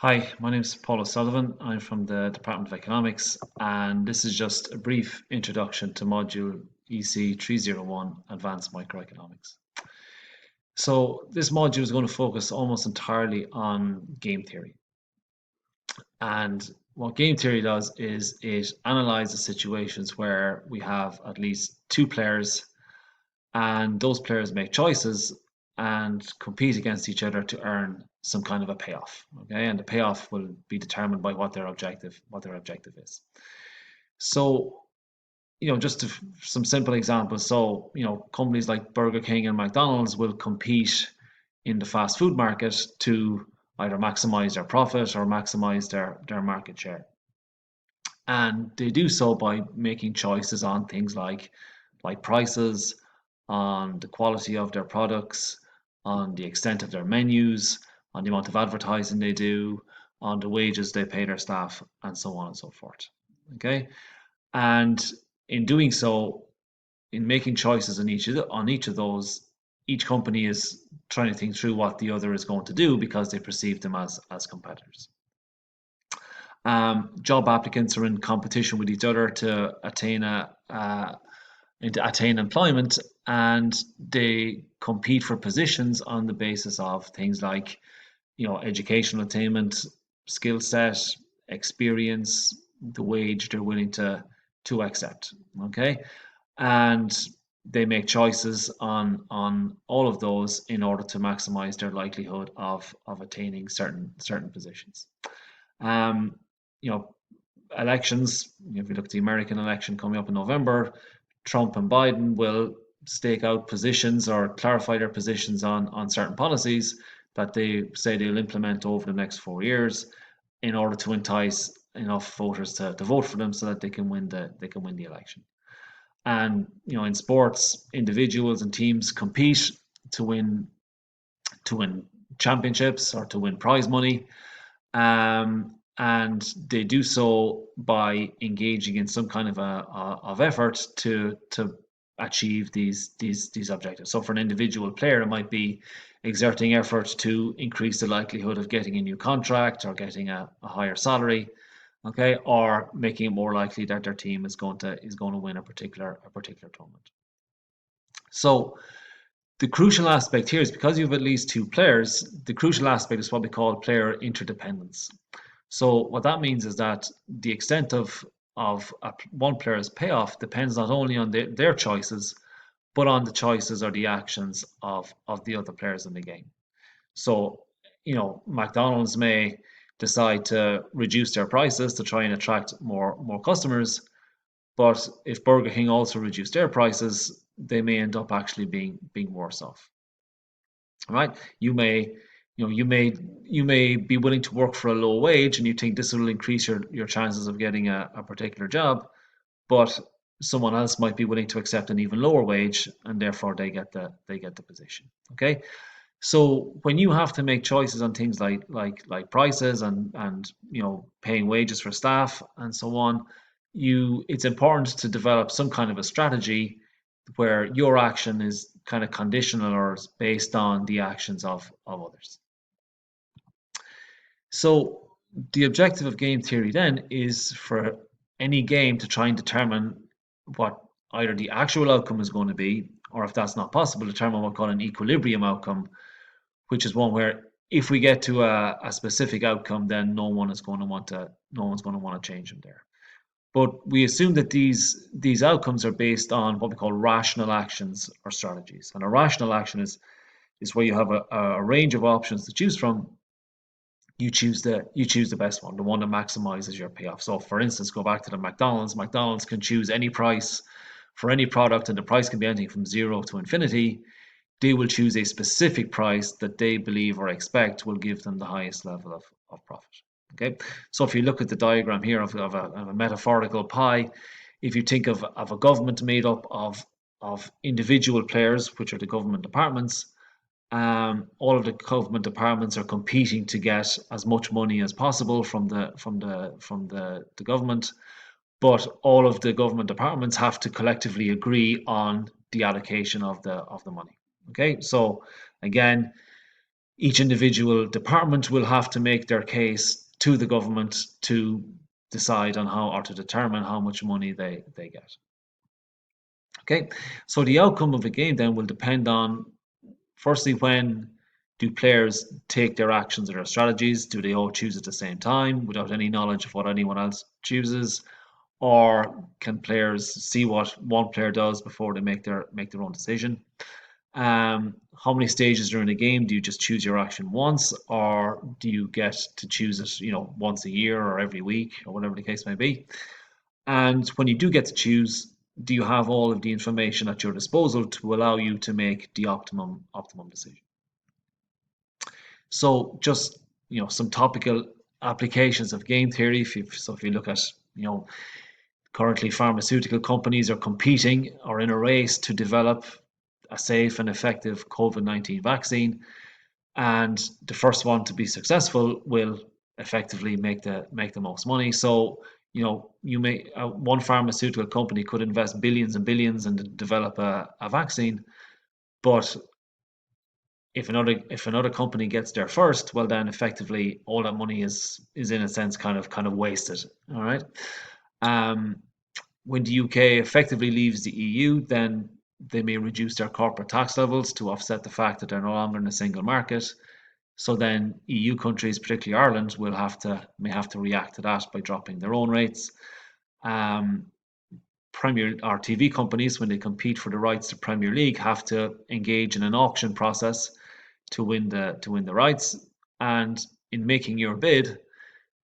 Hi, my name is Paul O'Sullivan. I'm from the Department of Economics, and this is just a brief introduction to module EC301 Advanced Microeconomics. So, this module is going to focus almost entirely on game theory. And what game theory does is it analyzes situations where we have at least two players, and those players make choices and compete against each other to earn some kind of a payoff. Okay, and the payoff will be determined by what their objective is. So, just some simple examples. So, companies like Burger King and McDonald's will compete in the fast food market to either maximize their profit or maximize their market share. And they do so by making choices on things like prices, on the quality of their products, on the extent of their menus, on the amount of advertising they do, on the wages they pay their staff, and so on and so forth. Okay, and in doing so, in making choices on each of those, each company is trying to think through what the other is going to do because they perceive them as competitors. Job applicants are in competition with each other to attain employment, and they compete for positions on the basis of things like, educational attainment, skill set, experience, the wage they're willing to accept. Okay, and they make choices on all of those in order to maximize their likelihood of attaining certain positions. Um, you know, Elections, if you look at the American election coming up in November, Trump and Biden will stake out positions or clarify their positions on certain policies that they say they'll implement over the next 4 years in order to entice enough voters to vote for them so that they can win the election. And in sports, individuals and teams compete to win championships or to win prize money. And they do so by engaging in some kind of effort to achieve these objectives. So for an individual player, it might be exerting effort to increase the likelihood of getting a new contract or getting a higher salary, okay, or making it more likely that their team is going to win a particular tournament. So the crucial aspect here is, because you have at least two players, the crucial aspect is what we call player interdependence. So what that means is that the extent of one player's payoff depends not only on their choices, but on the choices or the actions of the other players in the game. So, McDonald's may decide to reduce their prices to try and attract more customers, but if Burger King also reduce their prices, they may end up actually being worse off. All right? You may be willing to work for a low wage, and you think this will increase your chances of getting a particular job, but someone else might be willing to accept an even lower wage, and therefore they get the position. Okay, so when you have to make choices on things like prices and paying wages for staff and so on, it's important to develop some kind of a strategy where your action is kind of conditional or is based on the actions of others. So the objective of game theory then is for any game to try and determine what either the actual outcome is going to be, or if that's not possible, determine what we call an equilibrium outcome, which is one where if we get to a specific outcome, then no one's going to want to change them there. But we assume that these outcomes are based on what we call rational actions or strategies. And a rational action is where you have a range of options to choose from. You choose the best one, the one that maximizes your payoff. So for instance, go back to the McDonald's. McDonald's can choose any price for any product, and the price can be anything from 0 to infinity. They will choose a specific price that they believe or expect will give them the highest level of profit. Okay, so if you look at the diagram here of a metaphorical pie, if you think of a government made up of individual players, which are the government departments, all of the government departments are competing to get as much money as possible from the government, but all of the government departments have to collectively agree on the allocation of the money. Okay, so again, each individual department will have to make their case to the government to decide on how or to determine how much money they get. Okay, so the outcome of a game then will depend on, firstly, when do players take their actions or their strategies? Do they all choose at the same time without any knowledge of what anyone else chooses? Or can players see what one player does before they make their own decision? How many stages during a game do you just choose your action once, or do you get to choose it, once a year or every week or whatever the case may be? And when you do get to choose, do you have all of the information at your disposal to allow you to make the optimum decision? So just some topical applications of game theory. If you look at currently pharmaceutical companies are competing or in a race to develop a safe and effective COVID-19 vaccine, and the first one to be successful will effectively make the most money. So one pharmaceutical company could invest billions and billions and develop a vaccine, but if another company gets there first, well then effectively all that money is in a sense kind of wasted. All right. When the UK effectively leaves the EU, then they may reduce their corporate tax levels to offset the fact that they're no longer in a single market. So then EU countries, particularly Ireland, may have to react to that by dropping their own rates. Premier or TV companies, when they compete for the rights to Premier League, have to engage in an auction process to win the rights. And in making your bid,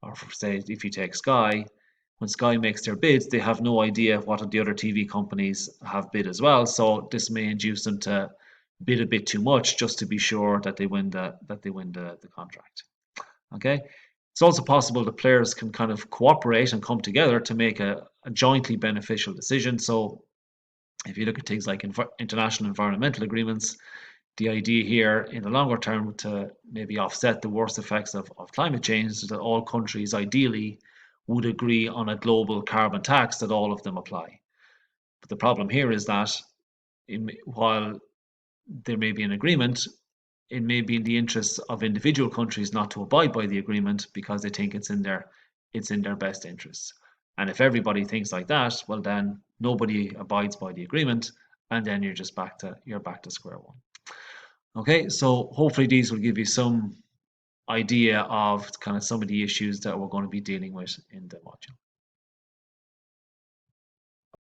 or say if you take Sky, when Sky makes their bids, they have no idea what the other TV companies have bid as well. So this may induce them to bid a bit too much just to be sure that they win the contract. Okay. It's also possible that players can kind of cooperate and come together to make a jointly beneficial decision. So if you look at things like international environmental agreements, the idea here in the longer term to maybe offset the worst effects of climate change is that all countries ideally would agree on a global carbon tax that all of them apply. But the problem here is that while there may be an agreement, it may be in the interests of individual countries not to abide by the agreement because they think it's in their best interests. And if everybody thinks like that, well then nobody abides by the agreement, and then you're back to square one. Okay, so hopefully these will give you some idea of kind of some of the issues that we're going to be dealing with in the module.